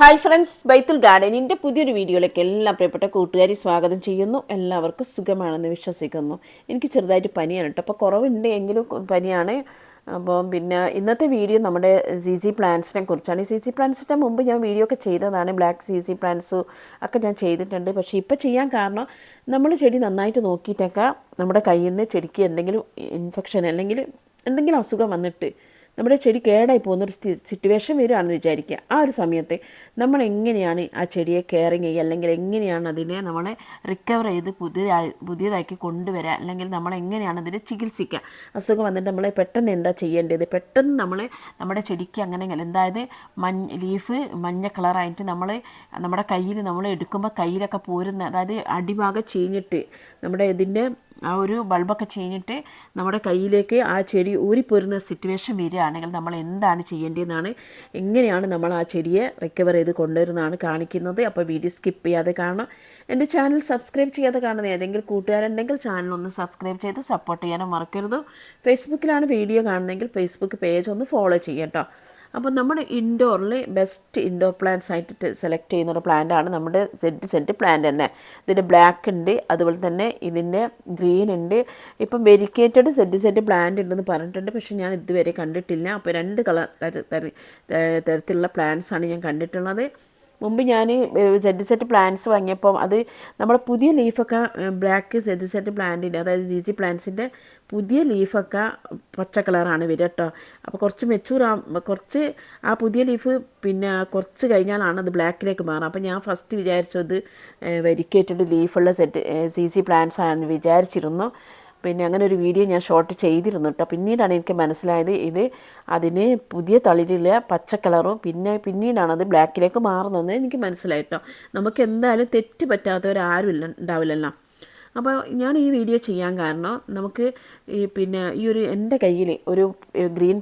Hi friends, ബൈത്തുൽ ഗാർഡനിൻ്റെ പുതിയൊരു വീഡിയോയിലേക്ക് എല്ലാ പ്രിയപ്പെട്ട കൂട്ടുകാരി സ്വാഗതം ചെയ്യുന്നു. എല്ലാവർക്കും സുഖമാണെന്ന് വിശ്വസിക്കുന്നു. എനിക്ക് ചെറുതായിട്ട് പനിയാണ് കേട്ടോ, അപ്പോൾ കുറവുണ്ട് എങ്കിലും പനിയാണ്. അപ്പോൾ പിന്നെ ഇന്നത്തെ വീഡിയോ നമ്മുടെ സി പ്ലാന്റ്സിനെ കുറിച്ചാണ്. ഈ സി പ്ലാന്റ്സിൻ്റെ മുമ്പ് ഞാൻ വീഡിയോ ഒക്കെ ചെയ്തതാണ്, ബ്ലാക്ക് സി പ്ലാന്റ്സ് ഒക്കെ ഞാൻ ചെയ്തിട്ടുണ്ട്. പക്ഷേ ഇപ്പോൾ ചെയ്യാൻ കാരണം നമ്മൾ ചെടി നന്നായിട്ട് നോക്കിയിട്ടൊക്കെ നമ്മുടെ കയ്യിൽ നിന്ന് ചെടിക്ക് എന്തെങ്കിലും ഇൻഫെക്ഷൻ അല്ലെങ്കിൽ എന്തെങ്കിലും അസുഖം വന്നിട്ട് നമ്മുടെ ചെടി കേടായി പോകുന്നൊരു സിറ്റുവേഷൻ വരികയാണെന്ന് വിചാരിക്കുക. ആ ഒരു സമയത്ത് നമ്മൾ എങ്ങനെയാണ് ആ ചെടിയെ കെയറിങ് ചെയ്യുക, അല്ലെങ്കിൽ എങ്ങനെയാണ് അതിനെ നമ്മളെ റിക്കവർ ചെയ്ത് പുതിയതാക്കി കൊണ്ടുവരിക, അല്ലെങ്കിൽ നമ്മളെങ്ങനെയാണ് അതിനെ ചികിത്സിക്കുക. അസുഖം വന്നിട്ട് നമ്മൾ പെട്ടെന്ന് എന്താ ചെയ്യേണ്ടത്, പെട്ടെന്ന് നമ്മുടെ ചെടിക്ക് അങ്ങനെ എന്തായത് ലീഫ് മഞ്ഞ കളറായിട്ട് നമ്മുടെ കയ്യിൽ നമ്മൾ എടുക്കുമ്പോൾ കയ്യിലൊക്കെ പോരുന്ന, അതായത് അടിഭാഗം ചീഞ്ഞിട്ട് നമ്മുടെ ഇതിൻ്റെ ആ ഒരു ബൾബൊക്കെ ചീഞ്ഞിട്ട് നമ്മുടെ കയ്യിലേക്ക് ആ ചെടി ഊരിപ്പോരുന്ന സിറ്റുവേഷൻ വരികയാണെങ്കിൽ നമ്മൾ എന്താണ് ചെയ്യേണ്ടതെന്നാണ്, എങ്ങനെയാണ് നമ്മൾ ആ ചെടിയെ റിക്കവർ ചെയ്ത് കൊണ്ടുവരുന്നതാണ് കാണിക്കുന്നത്. അപ്പോൾ വീഡിയോ സ്കിപ്പ് ചെയ്യാതെ കാണണം. എൻ്റെ ചാനൽ സബ്സ്ക്രൈബ് ചെയ്യാതെ കാണുന്ന ഏതെങ്കിലും കൂട്ടുകാരുണ്ടെങ്കിൽ ചാനൽ ഒന്ന് സബ്സ്ക്രൈബ് ചെയ്ത് സപ്പോർട്ട് ചെയ്യാനും മറക്കരുത്. ഫേസ്ബുക്കിലാണ് വീഡിയോ കാണുന്നതെങ്കിൽ ഫേസ്ബുക്ക് പേജ് ഒന്ന് ഫോളോ ചെയ്യട്ടോ. അപ്പോൾ നമ്മുടെ ഇൻഡോറിൽ ബെസ്റ്റ് ഇൻഡോർ പ്ലാന്റ്സ് ആയിട്ട് സെലക്ട് ചെയ്യുന്നൊരു പ്ലാന്റാണ് നമ്മുടെ സെറ്റ് പ്ലാന്റ് തന്നെ. ഇതിൻ്റെ ബ്ലാക്ക് ഉണ്ട്, അതുപോലെ തന്നെ ഇതിൻ്റെ ഗ്രീൻ ഉണ്ട്. ഇപ്പം വെരിക്കേറ്റഡ് സെറ്റ് പ്ലാന്റ് ഉണ്ടെന്ന് പറഞ്ഞിട്ടുണ്ട്, പക്ഷേ ഞാൻ ഇതുവരെ കണ്ടിട്ടില്ല. അപ്പോൾ രണ്ട് തരത്തിലുള്ള പ്ലാന്റ്സാണ് ഞാൻ കണ്ടിട്ടുള്ളത്. മുമ്പ് ഞാൻ സെറ്റ് പ്ലാന്റ്സ് വാങ്ങിയപ്പം അത് നമ്മുടെ പുതിയ ലീഫൊക്കെ ബ്ലാക്ക് സെറ്റ് പ്ലാന്റിൻ്റെ, അതായത് ജി പ്ലാന്റ്സിൻ്റെ പുതിയ ലീഫൊക്കെ പച്ച കളറാണ് വരിക കേട്ടോ. അപ്പോൾ കുറച്ച് ആ പുതിയ ലീഫ് പിന്നെ കുറച്ച് കഴിഞ്ഞാലാണ് അത് ബ്ലാക്കിലേക്ക് മാറുക. അപ്പോൾ ഞാൻ ഫസ്റ്റ് വിചാരിച്ചത് വെരിക്കേറ്റഡ് ലീഫുള്ള സി പ്ലാന്റ്സ് ആണെന്ന് വിചാരിച്ചിരുന്നു. പിന്നെ അങ്ങനെ ഒരു വീഡിയോ ഞാൻ ഷോർട്ട് ചെയ്തിരുന്നു കേട്ടോ. പിന്നീടാണ് എനിക്ക് മനസ്സിലായത് അതിന് പുതിയ തളിരിൽ പച്ച കളറും പിന്നീടാണ് അത് ബ്ലാക്കിലേക്ക് മാറുന്നതെന്ന് എനിക്ക് മനസ്സിലായി കേട്ടോ. നമുക്ക് എന്തായാലും തെറ്റ് പറ്റാത്തവരാരും ഉണ്ടാവില്ലല്ലോ. അപ്പോൾ ഞാൻ ഈ വീഡിയോ ചെയ്യാൻ കാരണം നമുക്ക് ഈ ഒരു എൻ്റെ കയ്യിൽ ഒരു ഗ്രീൻ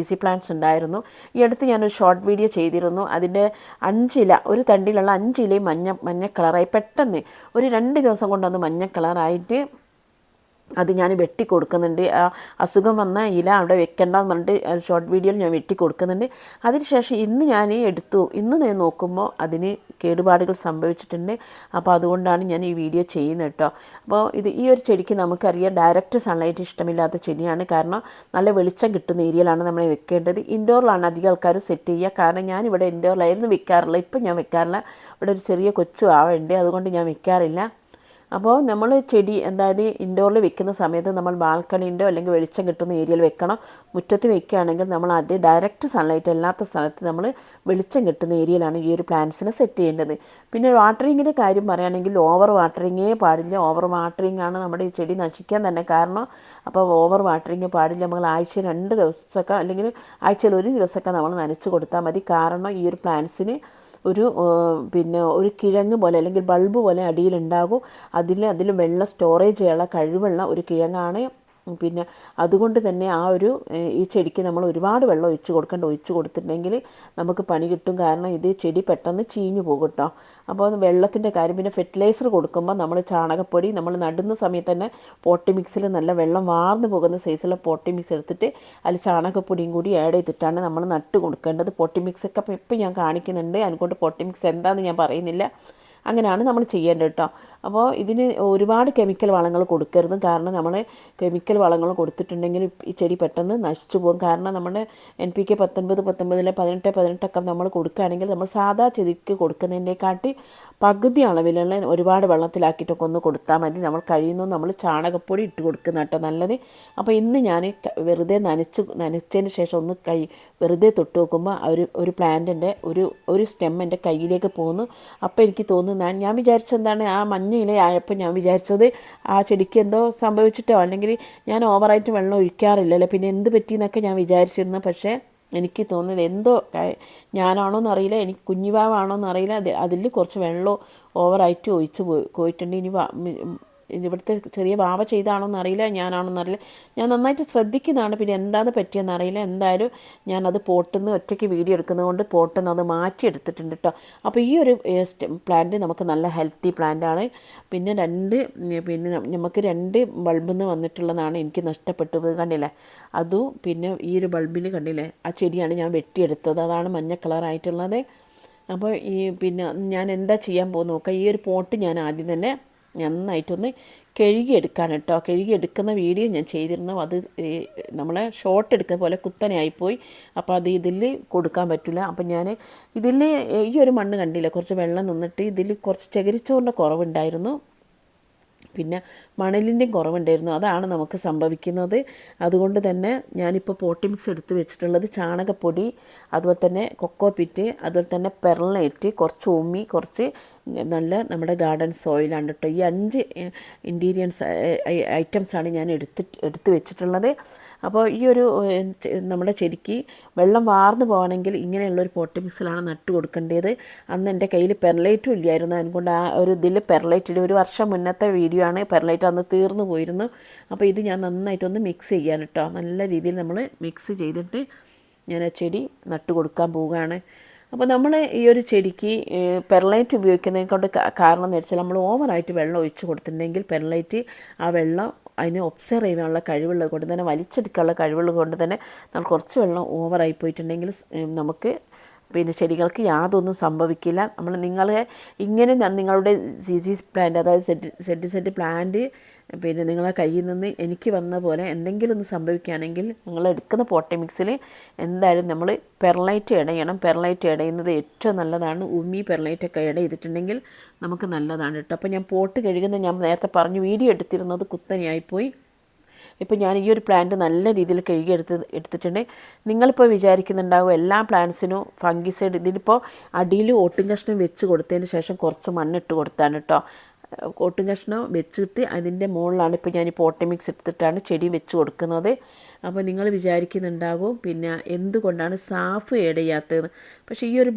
സി പ്ലാന്റ്സ് ഉണ്ടായിരുന്നു. ഈ അടുത്ത് ഞാനൊരു ഷോർട്ട് വീഡിയോ ചെയ്തിരുന്നു. അതിൻ്റെ 5 ഇല, ഒരു തണ്ടിലുള്ള 5 ഇലയും മഞ്ഞ കളറായി, പെട്ടെന്ന് ഒരു 2 ദിവസം കൊണ്ടൊന്ന് മഞ്ഞ കളറായിട്ട് അത് ഞാൻ വെട്ടി കൊടുക്കുന്നുണ്ട്. അസുഖം വന്ന ഇല അവിടെ വെക്കേണ്ടെന്ന് പറഞ്ഞിട്ട് ഷോർട്ട് വീഡിയോയിൽ ഞാൻ വെട്ടി കൊടുക്കുന്നുണ്ട്. അതിനുശേഷം ഇന്ന് ഞാൻ ഞാൻ നോക്കുമ്പോൾ അതിന് കേടുപാടുകൾ സംഭവിച്ചിട്ടുണ്ട്. അപ്പോൾ അതുകൊണ്ടാണ് ഞാൻ ഈ വീഡിയോ ചെയ്യുന്നത് കേട്ടോ. അപ്പോൾ ഈ ഒരു ചെടിക്ക് നമുക്കറിയാം ഡയറക്റ്റ് സൺലൈറ്റ് ഇഷ്ടമില്ലാത്ത ചെടിയാണ്. കാരണം നല്ല വെളിച്ചം കിട്ടുന്ന ഏരിയയിലാണ് നമ്മൾ വെക്കേണ്ടത്. ഇൻഡോറിലാണ് അധികം ആൾക്കാരും സെറ്റ് ചെയ്യുക. കാരണം ഞാനിവിടെ ഇൻഡോറിലായിരുന്നു വെക്കാറില്ല, ഇപ്പം ഞാൻ വെക്കാറില്ല. ഇവിടെ ഒരു ചെറിയ കൊച്ചു ആവുണ്ട്, അതുകൊണ്ട് ഞാൻ വെക്കാറില്ല. അപ്പോൾ നമ്മൾ ചെടി അതായത് ഇൻഡോറിൽ വെക്കുന്ന സമയത്ത് നമ്മൾ ബാൽക്കണീൻ്റെ അല്ലെങ്കിൽ വെളിച്ചം കിട്ടുന്ന ഏരിയയിൽ വെക്കണം. മുറ്റത്ത് വെക്കുകയാണെങ്കിൽ നമ്മൾ ഡയറക്റ്റ് സൺലൈറ്റ് അല്ലാത്ത സ്ഥലത്ത് നമ്മൾ വെളിച്ചം കിട്ടുന്ന ഏരിയയിലാണ് ഈ ഒരു പ്ലാന്റ്സിനെ സെറ്റ് ചെയ്യേണ്ടത്. പിന്നെ വാട്ടറിങ്ങിൻ്റെ കാര്യം പറയുകയാണെങ്കിൽ ഓവർ വാട്ടറിങ്ങേ പാടില്ല. ഓവർ വാട്ടറിങ് ആണ് നമ്മുടെ ഈ ചെടി നശിക്കാൻ തന്നെ കാരണം. അപ്പോൾ ഓവർ വാട്ടറിങ് പാടില്ല. നമ്മൾ ആഴ്ചയിൽ 2 ദിവസമൊക്കെ അല്ലെങ്കിൽ ആഴ്ചയിൽ 1 ദിവസമൊക്കെ നമ്മൾ നനച്ച് കൊടുത്താൽ മതി. കാരണം ഈ ഒരു പ്ലാന്റ്സിന് ഒരു കിഴങ്ങ് പോലെ അല്ലെങ്കിൽ ബൾബ് പോലെ അടിയിലുണ്ടാകും. അതിൽ വെള്ളം സ്റ്റോറേജ് ചെയ്യാനുള്ള കഴിവുള്ള ഒരു കിഴങ്ങാണ്. പിന്നെ അതുകൊണ്ട് തന്നെ ഈ ചെടിക്ക് നമ്മൾ ഒരുപാട് വെള്ളം ഒഴിച്ച് കൊടുത്തിട്ടുണ്ടെങ്കിൽ നമുക്ക് പണി കിട്ടും. കാരണം ഇത് ചെടി പെട്ടെന്ന് ചീഞ്ഞു പോകും കേട്ടോ. അപ്പോൾ വെള്ളത്തിൻ്റെ കാര്യം, പിന്നെ ഫെർട്ടിലൈസർ കൊടുക്കുമ്പോൾ നമ്മൾ ചാണകപ്പൊടി നമ്മൾ നടുന്ന സമയത്ത് തന്നെ പോട്ടി മിക്സിൽ നല്ല വെള്ളം വാർന്നു പോകുന്ന സൈസിലുള്ള പോട്ടി മിക്സ് എടുത്തിട്ട് അതിൽ ചാണകപ്പൊടിയും കൂടി ആഡ് ചെയ്തിട്ടാണ് നമ്മൾ നട്ട് കൊടുക്കേണ്ടത്. പോട്ടി മിക്സൊക്കെ ഇപ്പം ഞാൻ കാണിക്കുന്നുണ്ട്, അതുകൊണ്ട് പോട്ടി മിക്സ് എന്താണെന്ന് ഞാൻ പറയുന്നില്ല. അങ്ങനെയാണ് നമ്മൾ ചെയ്യേണ്ടത് കേട്ടോ. അപ്പോൾ ഇതിന് ഒരുപാട് കെമിക്കൽ വളങ്ങൾ കൊടുക്കരുത്. കാരണം നമ്മൾ കെമിക്കൽ വളങ്ങൾ കൊടുത്തിട്ടുണ്ടെങ്കിൽ ഈ ചെടി പെട്ടെന്ന് നശിച്ചു പോകും. കാരണം നമ്മുടെ NPK 19 18 18 നമ്മൾ കൊടുക്കുകയാണെങ്കിൽ നമ്മൾ സാധാ ചെടിക്ക് കൊടുക്കുന്നതിൻ്റെക്കാട്ടി പകുതി അളവിലുള്ള ഒരുപാട് വെള്ളത്തിലാക്കിയിട്ടൊക്കെ ഒന്ന് കൊടുത്താൽ മതി. നമ്മൾ കഴിയുന്നു നമ്മൾ ചാണകപ്പൊടി ഇട്ട് കൊടുക്കുന്ന കേട്ടോ നല്ലത്. അപ്പോൾ ഇന്ന് ഞാൻ വെറുതെ നനച്ചതിന് ശേഷം ഒന്ന് വെറുതെ തൊട്ട് നോക്കുമ്പോൾ ഒരു പ്ലാന്റിൻ്റെ ഒരു സ്റ്റെം എൻ്റെ കയ്യിലേക്ക് പോകുന്നു. അപ്പോൾ എനിക്ക് തോന്നുന്നു ഞാൻ വിചാരിച്ചത് എന്താണ്, ആ മഞ്ഞ ഇലയായപ്പോൾ ഞാൻ വിചാരിച്ചത് ആ ചെടിക്ക് എന്തോ സംഭവിച്ചിട്ടോ, അല്ലെങ്കിൽ ഞാൻ ഓവറായിട്ട് വെള്ളം ഒഴിക്കാറില്ലല്ലോ, പിന്നെ എന്ത് പറ്റിയെന്നൊക്കെ ഞാൻ വിചാരിച്ചിരുന്നു. പക്ഷേ എനിക്ക് തോന്നുന്നത് എന്തോ ഞാനാണോയെന്നറിയില്ല, എനിക്ക് കുഞ്ഞിവാവാണോയെന്നറിയില്ല, അതിൽ കുറച്ച് വെള്ളം ഓവറായിട്ട് പോയിട്ടുണ്ട്. ഇവിടുത്തെ ചെറിയ വാവ ചെയ്താണോയെന്നറിയില്ല, ഞാനാണോയെന്നറിയില്ല. ഞാൻ നന്നായിട്ട് ശ്രദ്ധിക്കുന്നതാണ്, പിന്നെ എന്താണെന്ന് പറ്റിയെന്നറിയില്ല. എന്തായാലും ഞാനത് പോട്ടുന്ന ഒറ്റയ്ക്ക് വീഡിയോ എടുക്കുന്നതുകൊണ്ട് പോട്ടുന്ന അത് മാറ്റിയെടുത്തിട്ടുണ്ട് കേട്ടോ. അപ്പോൾ ഈ ഒരു പ്ലാന്റ് നമുക്ക് നല്ല ഹെൽത്തി പ്ലാന്റാണ്. പിന്നെ നമുക്ക് 2 ബൾബിൽ നിന്ന് വന്നിട്ടുള്ളതാണ് എനിക്ക് നഷ്ടപ്പെട്ടത്, കണ്ടില്ലേ. പിന്നെ ഈ ഒരു ബൾബിൽ കണ്ടില്ലേ, ആ ചെടിയാണ് ഞാൻ വെട്ടിയെടുത്തത്, അതാണ് മഞ്ഞ കളറായിട്ടുള്ളത്. അപ്പോൾ പിന്നെ ഞാൻ എന്താ ചെയ്യാൻ പോകുന്നത് നോക്കാം. ഈ ഒരു പോട്ട് ഞാൻ ആദ്യം തന്നെ നന്നായിട്ടൊന്ന് കഴുകിയെടുക്കാൻ കേട്ടോ. കഴുകിയെടുക്കുന്ന വീഡിയോ ഞാൻ ചെയ്തിരുന്നു. അത് നമ്മളെ ഷോർട്ട് എടുക്കുന്ന പോലെ കുത്തനെയായിപ്പോയി. അപ്പോൾ അത് ഇതിൽ കൊടുക്കാൻ പറ്റില്ല. അപ്പം ഞാൻ ഇതിൽ ഈ ഒരു മണ്ണ് കണ്ടില്ല, കുറച്ച് വെള്ളം നിന്നിട്ട് ഇതിൽ കുറച്ച് ചകിരിച്ചോറിൻ്റെ കുറവുണ്ടായിരുന്നു, പിന്നെ മണലിൻ്റെയും കുറവുണ്ടായിരുന്നു. അതാണ് നമുക്ക് സംഭവിക്കുന്നത്. അതുകൊണ്ട് തന്നെ ഞാനിപ്പോൾ പോട്ടി മിക്സ് എടുത്ത് വെച്ചിട്ടുള്ളത് ചാണകപ്പൊടി, അതുപോലെ തന്നെ കൊക്കോ പിറ്റ്, അതുപോലെ തന്നെ പെർലൈറ്റ്, കുറച്ച് ഉമ്മി, കുറച്ച് നല്ല നമ്മുടെ ഗാർഡൻ സോയിലാണ് കേട്ടോ. ഈ 5 ഇൻഗ്രീഡിയൻസ് ഐറ്റംസാണ് ഞാൻ എടുത്ത് വെച്ചിട്ടുള്ളത്. അപ്പോൾ ഈ ഒരു നമ്മുടെ ചെടിക്ക് വെള്ളം വാർന്നു പോകണമെങ്കിൽ ഇങ്ങനെയുള്ളൊരു പോട്ടി മിക്സിലാണ് നട്ട് കൊടുക്കേണ്ടത്. അന്ന് എൻ്റെ കയ്യിൽ പെർലൈറ്റും ഇല്ലായിരുന്നു. അതുകൊണ്ട് ആ ഒരു ഇതിൽ പെർലൈറ്റിൽ ഒരു വർഷം മുന്നത്തെ വീഡിയോ ആണ്. പെർലൈറ്റ് അന്ന് തീർന്നു പോയിരുന്നു. അപ്പോൾ ഇത് ഞാൻ നന്നായിട്ടൊന്ന് മിക്സ് ചെയ്യാൻ കേട്ടോ. നല്ല രീതിയിൽ നമ്മൾ മിക്സ് ചെയ്തിട്ട് ഞാൻ ആ ചെടി നട്ട് കൊടുക്കാൻ പോവുകയാണ്. അപ്പോൾ നമ്മൾ ഈ ഒരു ചെടിക്ക് പെർലൈറ്റ് ഉപയോഗിക്കുന്നതിനെ കൊണ്ട് കാരണം എന്ന് വെച്ചാൽ നമ്മൾ ഓവറായിട്ട് വെള്ളം ഒഴിച്ച് കൊടുത്തിട്ടുണ്ടെങ്കിൽ പെർലൈറ്റ് ആ വെള്ളം അതിനെ ഒബ്സർവ് ചെയ്യാനുള്ള കഴിവുള്ളത് കൊണ്ട് തന്നെ, വലിച്ചെടുക്കാനുള്ള കഴിവുള്ളത് കൊണ്ട് തന്നെ നമ്മൾ കുറച്ച് വെള്ളം ഓവറായി പോയിട്ടുണ്ടെങ്കിൽ നമുക്ക് പിന്നെ ചെടികൾക്ക് യാതൊന്നും സംഭവിക്കില്ല. നിങ്ങൾ ഇങ്ങനെ നിങ്ങളുടെ ജി പ്ലാന്റ്, അതായത് സെഡ് പ്ലാന്റ് പിന്നെ നിങ്ങളെ കയ്യിൽ നിന്ന് എനിക്ക് വന്ന പോലെ എന്തെങ്കിലും ഒന്ന് സംഭവിക്കുകയാണെങ്കിൽ നിങ്ങൾ എടുക്കുന്ന പോട്ടി മിക്സിൽ എന്തായാലും നമ്മൾ പെർലൈറ്റ് ആഡ് ചെയ്യണം. പെർലൈറ്റ് ആഡ് ചെയ്യുന്നത് ഏറ്റവും നല്ലതാണ്. ഉമ്മി പെർലൈറ്റൊക്കെ ആഡ് ചെയ്തിട്ടുണ്ടെങ്കിൽ നമുക്ക് നല്ലതാണ് കേട്ടോ. അപ്പോൾ ഞാൻ പോട്ട് കഴുകുന്നത് ഞാൻ നേരത്തെ പറഞ്ഞു, വീഡിയോ എടുത്തിരുന്നത് കുത്തനെയായിപ്പോയി. ഇപ്പോൾ ഞാൻ ഈ ഒരു പ്ലാന്റ് നല്ല രീതിയിൽ കഴുകി എടുത്തിട്ടുണ്ട്. നിങ്ങളിപ്പോൾ വിചാരിക്കുന്നുണ്ടാവും എല്ലാ പ്ലാന്റ്സിനും ഫംഗിസൈഡ്, ഇതിലിപ്പോൾ അടിയിൽ ഓട്ടും കഷ്ണം വെച്ച് കൊടുത്തതിന് ശേഷം കുറച്ച് മണ്ണിട്ട് കൊടുത്താണ് കേട്ടോ. ഓട്ടും കഷ്ണം വെച്ചിട്ട് അതിൻ്റെ മുകളിലാണ് ഇപ്പോൾ ഞാൻ ഈ പോട്ടി മിക്സ് എടുത്തിട്ടാണ് ചെടി വെച്ച് കൊടുക്കുന്നത്. അപ്പോൾ നിങ്ങൾ വിചാരിക്കുന്നുണ്ടാകും പിന്നെ എന്തുകൊണ്ടാണ് സാഫ് ആഡ് ചെയ്യാത്തത്. പക്ഷേ ഈ ഒരു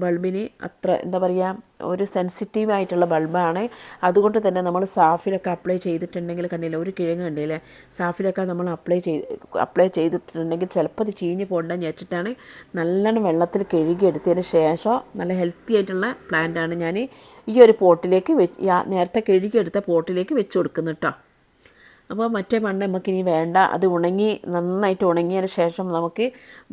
ബൾബിന് അത്ര എന്താ പറയുക, ഒരു സെൻസിറ്റീവായിട്ടുള്ള ബൾബാണ്. അതുകൊണ്ട് തന്നെ നമ്മൾ സാഫിലൊക്കെ അപ്ലൈ ചെയ്തിട്ടുണ്ടെങ്കിൽ കണ്ടില്ല, ഒരു കിഴങ്ങ് കണ്ടില്ലേ, സാഫിലൊക്കെ നമ്മൾ അപ്ലൈ ചെയ്തിട്ടുണ്ടെങ്കിൽ ചിലപ്പോൾ അത് ചീഞ്ഞ് പോകണ്ടെന്ന് വെച്ചിട്ടാണ് നല്ലോണം വെള്ളത്തിൽ കഴുകി എടുത്തതിന് ശേഷം നല്ല ഹെൽത്തി ആയിട്ടുള്ള പ്ലാന്റാണ് ഞാൻ ഈ ഒരു പോട്ടിലേക്ക് നേരത്തെ കഴുകിയെടുത്ത പോട്ടിലേക്ക് വെച്ച് കൊടുക്കുന്നു കേട്ടോ. അപ്പോൾ മറ്റേ മണ്ണ് നമുക്കിനി വേണ്ട. അത് നന്നായിട്ട് ഉണങ്ങിയതിന് ശേഷം നമുക്ക്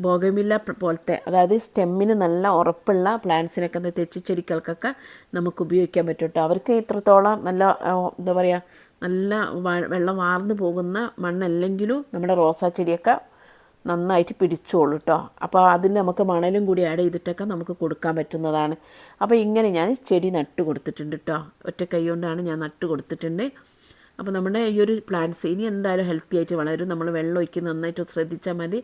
ബോഗൻവില്ല പോലത്തെ, അതായത് സ്റ്റെമ്മിന് നല്ല ഉറപ്പുള്ള പ്ലാന്റ്സിനൊക്കെ തെച്ചിച്ചെടികൾക്കൊക്കെ നമുക്ക് ഉപയോഗിക്കാൻ പറ്റും കേട്ടോ. അവർക്ക് ഇത്രത്തോളം നല്ല എന്താ പറയുക, നല്ല വെള്ളം വാർന്നു പോകുന്ന മണ്ണല്ലെങ്കിലും നമ്മുടെ റോസാ ചെടിയൊക്കെ നന്നായിട്ട് പിടിച്ചോളൂ കേട്ടോ. അപ്പോൾ അതിൽ നമുക്ക് മണലും കൂടി ആഡ് ചെയ്തിട്ടൊക്കെ നമുക്ക് കൊടുക്കാൻ പറ്റുന്നതാണ്. അപ്പോൾ ഇങ്ങനെ ഞാൻ ചെടി നട്ട് കൊടുത്തിട്ടുണ്ട് കേട്ടോ. ഒറ്റ കൈ കൊണ്ടാണ് ഞാൻ നട്ട് കൊടുത്തിട്ടുണ്ട്. അപ്പോൾ നമ്മുടെ ഈ ഒരു പ്ലാന്റ്സ് ഇനി എന്തായാലും ഹെൽത്തി ആയിട്ട് വളരും. നമ്മൾ വെള്ളം ഒഴിക്കുന്നത് നന്നായിട്ട് ശ്രദ്ധിച്ചാൽ മതി.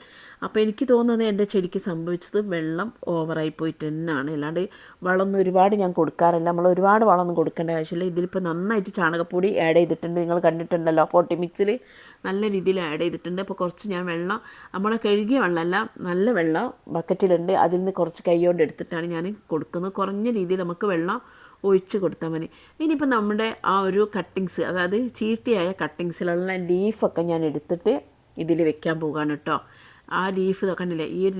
അപ്പോൾ എനിക്ക് തോന്നുന്നത് എൻ്റെ ചെടിക്ക് സംഭവിച്ചത് വെള്ളം ഓവറായി പോയിട്ട് തന്നെയാണ്. അല്ലാണ്ട് വളമൊന്നും ഒരുപാട് ഞാൻ കൊടുക്കാറില്ല. നമ്മൾ ഒരുപാട് വളമൊന്നും കൊടുക്കേണ്ട ആവശ്യമില്ല. ഇതിലിപ്പോൾ നന്നായിട്ട് ചാണകപ്പൊടി ആഡ് ചെയ്തിട്ടുണ്ട്, നിങ്ങൾ കണ്ടിട്ടുണ്ടല്ലോ. പോട്ടി മിക്സിൽ നല്ല രീതിയിൽ ആഡ് ചെയ്തിട്ടുണ്ട്. അപ്പോൾ കുറച്ച് ഞാൻ വെള്ളം, നമ്മളെ കഴുകിയ വെള്ളമല്ല, നല്ല വെള്ളം ബക്കറ്റിലുണ്ട്, അതിൽ നിന്ന് കുറച്ച് കൈ കൊണ്ട് എടുത്തിട്ടാണ് ഞാൻ കൊടുക്കുന്നത്. കുറഞ്ഞ രീതിയിൽ നമുക്ക് വെള്ളം ഒഴിച്ച് കൊടുത്താൽ മതി. ഇനിയിപ്പോൾ നമ്മുടെ ആ ഒരു കട്ടിങ്സ്, അതായത് ചീത്തയായ കട്ടിങ്സിലുള്ള ലീഫൊക്കെ ഞാൻ എടുത്തിട്ട് ഇതിൽ വെക്കാൻ പോകുകയാണ് കേട്ടോ. ആ ലീഫ് കണ്ടില്ലേ, ഈ ഒരു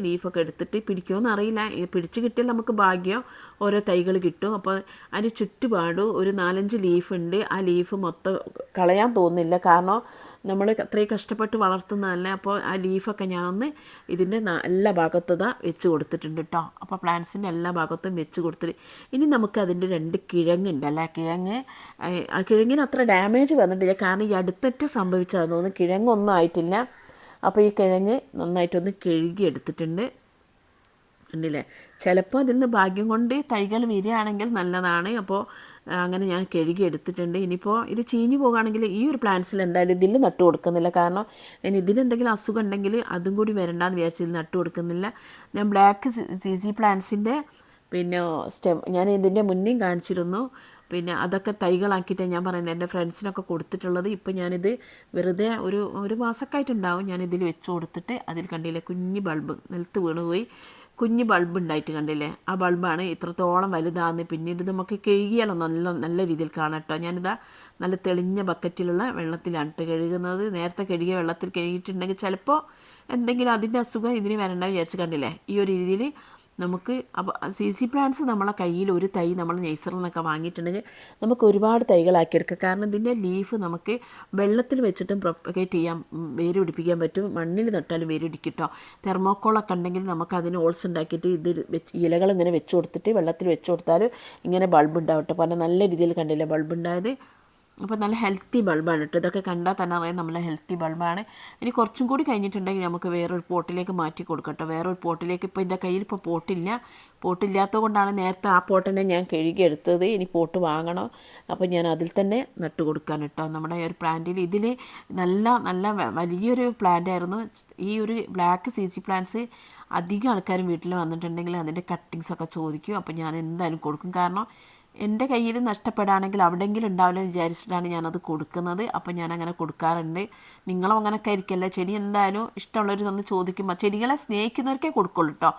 ലീഫൊക്കെ എടുത്തിട്ട് പിടിക്കുമെന്ന് അറിയില്ല, പിടിച്ച് കിട്ടിയാൽ നമുക്ക് ഭാഗ്യം, ഓരോ തൈകൾ കിട്ടും. അപ്പോൾ അതിന് ചുറ്റുപാടും ഒരു 4-5 ലീഫുണ്ട്. ആ ലീഫ് മൊത്തം കളയാൻ തോന്നുന്നില്ല, കാരണം നമ്മൾ അത്രയും കഷ്ടപ്പെട്ട് വളർത്തുന്നതല്ലേ. അപ്പോൾ ആ ലീഫൊക്കെ ഞാനൊന്ന് ഇതിൻ്റെ എല്ലാ ഭാഗത്തും വെച്ച് കൊടുത്തിട്ടുണ്ട് കേട്ടോ. അപ്പോൾ പ്ലാന്റ്സിൻ്റെ എല്ലാ ഭാഗത്തും വെച്ച് കൊടുത്തിട്ട് ഇനി നമുക്ക് അതിൻ്റെ 2 കിഴങ്ങുണ്ടല്ലേ, ആ കിഴങ്ങിന് അത്ര ഡാമേജ് വന്നിട്ടില്ല, കാരണം ഈ അടുത്തിട്ട് സംഭവിച്ചതെന്ന് തോന്നുന്നു, കിഴങ്ങൊന്നും ആയിട്ടില്ല. അപ്പോൾ ഈ കിഴങ്ങ് നന്നായിട്ടൊന്ന് കഴുകി എടുത്തിട്ടുണ്ട്, ഉണ്ടല്ലേ. ചിലപ്പോൾ അതിൽ നിന്ന് ഭാഗ്യം കൊണ്ട് തൈകൾ വരികയാണെങ്കിൽ നല്ലതാണ്. അപ്പോൾ അങ്ങനെ ഞാൻ കഴുകി എടുത്തിട്ടുണ്ട്. ഇനിയിപ്പോൾ ഇത് ചീഞ്ഞു പോകുകയാണെങ്കിൽ ഈ ഒരു പ്ലാന്റ്സിൽ എന്തായാലും ഇതിൽ നട്ട് കൊടുക്കുന്നില്ല, കാരണം ഇനി ഇതിലെന്തെങ്കിലും അസുഖം ഉണ്ടെങ്കിൽ അതും കൂടി വരണ്ടെന്ന് വിചാരിച്ച് ഇതിൽ നട്ട് കൊടുക്കുന്നില്ല. ഞാൻ ബ്ലാക്ക് സി പ്ലാന്റ്സിൻ്റെ പിന്നെ ഞാൻ ഇതിൻ്റെ മുന്നേയും കാണിച്ചിരുന്നു. പിന്നെ അതൊക്കെ തൈകളാക്കിയിട്ട് ഞാൻ പറയുന്നത് എൻ്റെ ഫ്രണ്ട്സിനൊക്കെ കൊടുത്തിട്ടുള്ളത്. ഇപ്പോൾ ഞാനിത് വെറുതെ ഒരു മാസമൊക്കെയായിട്ടുണ്ടാവും ഞാനിതിൽ വെച്ച് കൊടുത്തിട്ട്, അതിൽ കണ്ടില്ലേ കുഞ്ഞ് ബൾബ് നിലത്ത് വീണുപോയി, കുഞ്ഞ് ബൾബ് ഉണ്ടായിട്ട് കണ്ടില്ലേ, ആ ബൾബാണ് ഇത്രത്തോളം വലുതാകുന്നത്. പിന്നീട് നമുക്ക് കഴുകിയാലോ നല്ല രീതിയിൽ കാണാം കേട്ടോ. ഞാനിതാ നല്ല തെളിഞ്ഞ ബക്കറ്റിലുള്ള വെള്ളത്തിലാണ് കേട്ടോ കഴുകുന്നത്. നേരത്തെ കഴുകിയ വെള്ളത്തിൽ കഴുകിയിട്ടുണ്ടെങ്കിൽ ചിലപ്പോൾ എന്തെങ്കിലും അതിൻ്റെ അസുഖം ഇതിന് വരണ്ട വിചാരിച്ച് കണ്ടില്ലേ, ഈ ഒരു രീതിയിൽ നമുക്ക് അപ്പോൾ CC പ്ലാന്റ്സ് നമ്മളെ കയ്യിൽ ഒരു തൈ നമ്മൾ നഴ്സറിൽ നിന്നൊക്കെ വാങ്ങിയിട്ടുണ്ടെങ്കിൽ നമുക്ക് ഒരുപാട് തൈകളാക്കിയെടുക്കാം. കാരണം ഇതിൻ്റെ ലീഫ് നമുക്ക് വെള്ളത്തിൽ വെച്ചിട്ടും പ്രൊപ്പഗേറ്റ് ചെയ്യാൻ, വേര് പിടിപ്പിക്കാൻ പറ്റും. മണ്ണിൽ നട്ടാലും വേര് പിടിക്കും കേട്ടോ. തെർമോക്കോളൊക്കെ ഉണ്ടെങ്കിൽ നമുക്ക് അതിന് ഓൾസ് ഉണ്ടാക്കിയിട്ട് ഇത് ഇലകൾ ഇങ്ങനെ വെച്ച് കൊടുത്തിട്ട് വെള്ളത്തിൽ വെച്ച് കൊടുത്താൽ ഇങ്ങനെ ബൾബ് ഉണ്ടാവട്ടെ. പറഞ്ഞാൽ നല്ല രീതിയിൽ കണ്ടില്ലേ ബൾബ് ഉണ്ടായത്. അപ്പോൾ നല്ല ഹെൽത്തി ബൾബാണ് കേട്ടോ. ഇതൊക്കെ കണ്ടാൽ തന്നെ അറിയാം നല്ല ഹെൽത്തി ബൾബാണ്. ഇനി കുറച്ചും കൂടി കഴിഞ്ഞിട്ടുണ്ടെങ്കിൽ നമുക്ക് വേറൊരു പോട്ടിലേക്ക് മാറ്റി കൊടുക്കട്ടോ. വേറൊരു പോട്ടിലേക്ക് ഇപ്പോൾ എൻ്റെ കയ്യിൽ ഇപ്പോൾ പോട്ടില്ലാത്തത് കൊണ്ടാണ് നേരത്തെ ആ പോട്ടിനെ ഞാൻ കഴുകിയെടുത്തത്. ഇനി പോട്ട് വാങ്ങണം. അപ്പോൾ ഞാൻ അതിൽ തന്നെ നട്ട് കൊടുക്കാൻ കേട്ടോ. നമ്മുടെ ഒരു പ്ലാന്റിൽ ഇതിൽ നല്ല വലിയൊരു പ്ലാന്റ് ആയിരുന്നു ഈ ഒരു ബ്ലാക്ക് CC പ്ലാന്റ്സ്. അധികം ആൾക്കാരും വീട്ടിൽ വന്നിട്ടുണ്ടെങ്കിൽ അതിൻ്റെ കട്ടിങ്സൊക്കെ ചോദിക്കും. അപ്പോൾ ഞാൻ എന്തായാലും കൊടുക്കും. കാരണം എൻ്റെ കയ്യിൽ നഷ്ടപ്പെടുകയാണെങ്കിൽ അവിടെയെങ്കിലും ഉണ്ടാവില്ല വിചാരിച്ചിട്ടാണ് ഞാനത് കൊടുക്കുന്നത്. അപ്പോൾ ഞാനങ്ങനെ കൊടുക്കാറുണ്ട്. നിങ്ങളും അങ്ങനെയൊക്കെ ആയിരിക്കില്ല. ചെടി എന്തായാലും ഇഷ്ടമുള്ളവർ വന്ന് ചോദിക്കുമ്പോൾ ചെടികളെ സ്നേഹിക്കുന്നവർക്കേ കൊടുക്കുള്ളൂ കേട്ടോ.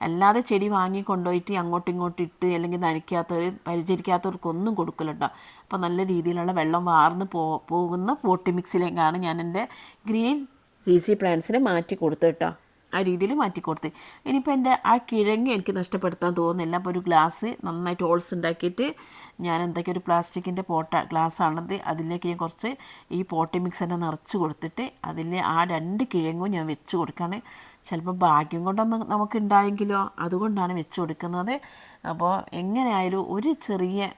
അല്ലാതെ ചെടി വാങ്ങി കൊണ്ടുപോയിട്ട് അങ്ങോട്ടും ഇങ്ങോട്ടും ഇട്ട് അല്ലെങ്കിൽ നനയ്ക്കാത്തവർ പരിചരിക്കാത്തവർക്കൊന്നും കൊടുക്കില്ല കേട്ടോ. അപ്പോൾ നല്ല രീതിയിലുള്ള വെള്ളം വാർന്ന് പോകുന്ന പോട്ടി മിക്സിലേക്കാണ് ഞാൻ എൻ്റെ ഗ്രീൻ CC പ്ലാന്റ്സിനെ മാറ്റി കൊടുത്തു കേട്ടോ. ആ രീതിയിൽ മാറ്റിക്കൊടുത്ത്. ഇനിയിപ്പോൾ എൻ്റെ ആ കിഴങ്ങ് എനിക്ക് നഷ്ടപ്പെടുത്താൻ തോന്നുന്നില്ല. അപ്പോൾ ഒരു ഗ്ലാസ് നന്നായിട്ട് ഹോൾസ് ഉണ്ടാക്കിയിട്ട് ഞാൻ എന്തൊക്കെ ഒരു പ്ലാസ്റ്റിക്കിൻ്റെ ഗ്ലാസ്സാണത്, അതിലേക്ക് ഞാൻ കുറച്ച് ഈ പോട്ടി മിക്സ് തന്നെ നിറച്ച് കൊടുത്തിട്ട് അതിൽ ആ 2 കിഴങ്ങും ഞാൻ വെച്ച് കൊടുക്കുകയാണ്. ചിലപ്പോൾ ഭാഗ്യം കൊണ്ടൊന്നും നമുക്ക് ഉണ്ടായെങ്കിലോ, അതുകൊണ്ടാണ് വെച്ച് കൊടുക്കുന്നത്. അപ്പോൾ എങ്ങനെയായാലും ഒരു ചെറിയ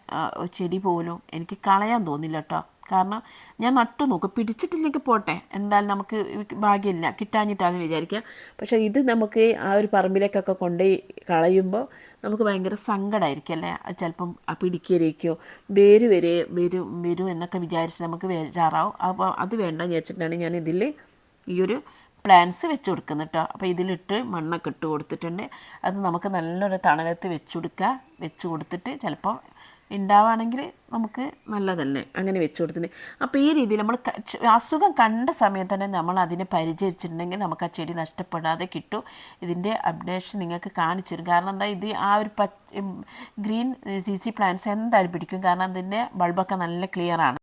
ചെടി പോലും എനിക്ക് കളയാൻ തോന്നില്ല കേട്ടോ. കാരണം ഞാൻ നട്ടു നോക്കും, പിടിച്ചിട്ടില്ലെങ്കിൽ പോട്ടെ, എന്തായാലും നമുക്ക് ഭാഗ്യമില്ല, കിട്ടാഞ്ഞിട്ടാണെന്ന് വിചാരിക്കുക. പക്ഷേ ഇത് നമുക്ക് ആ ഒരു പറമ്പിലേക്കൊക്കെ കൊണ്ടുപോയി കളയുമ്പോൾ നമുക്ക് ഭയങ്കര സങ്കടമായിരിക്കും അല്ലേ. അത് ചിലപ്പം പിടിക്കരയ്ക്കോ വരും എന്നൊക്കെ വിചാരിച്ച് നമുക്ക് ബേജാറാവും. അപ്പോൾ അത് വേണ്ടെന്ന് വിചാരിച്ചിട്ടാണ് ഞാൻ ഇതിൽ ഈ ഒരു പ്ലാന്റ്സ് വെച്ച് കൊടുക്കുന്നത് കേട്ടോ. അപ്പോൾ ഇതിലിട്ട് മണ്ണൊക്കെ ഇട്ട് കൊടുത്തിട്ടുണ്ട്. അത് നമുക്ക് നല്ലൊരു തണലത്ത് വെച്ച് കൊടുത്തിട്ട് ചിലപ്പോൾ ഉണ്ടാവുകയാണെങ്കിൽ നമുക്ക് നല്ലതല്ലേ അങ്ങനെ വെച്ച് കൊടുത്തിട്ട്. അപ്പോൾ ഈ രീതിയിൽ നമ്മൾ അസുഖം കണ്ട സമയത്ത് തന്നെ നമ്മൾ അതിനെ പരിചരിച്ചിട്ടുണ്ടെങ്കിൽ നമുക്ക് ആ ചെടി നഷ്ടപ്പെടാതെ കിട്ടും. ഇതിൻ്റെ അപ്ഡേഷൻ നിങ്ങൾക്ക് കാണിച്ചു തരും. കാരണം എന്താ, ഇത് ആ ഒരു ഗ്രീൻ CC പ്ലാന്റ്സ് എന്തായാലും പിടിക്കും. കാരണം അതിൻ്റെ ബൾബൊക്കെ നല്ല ക്ലിയറാണ്.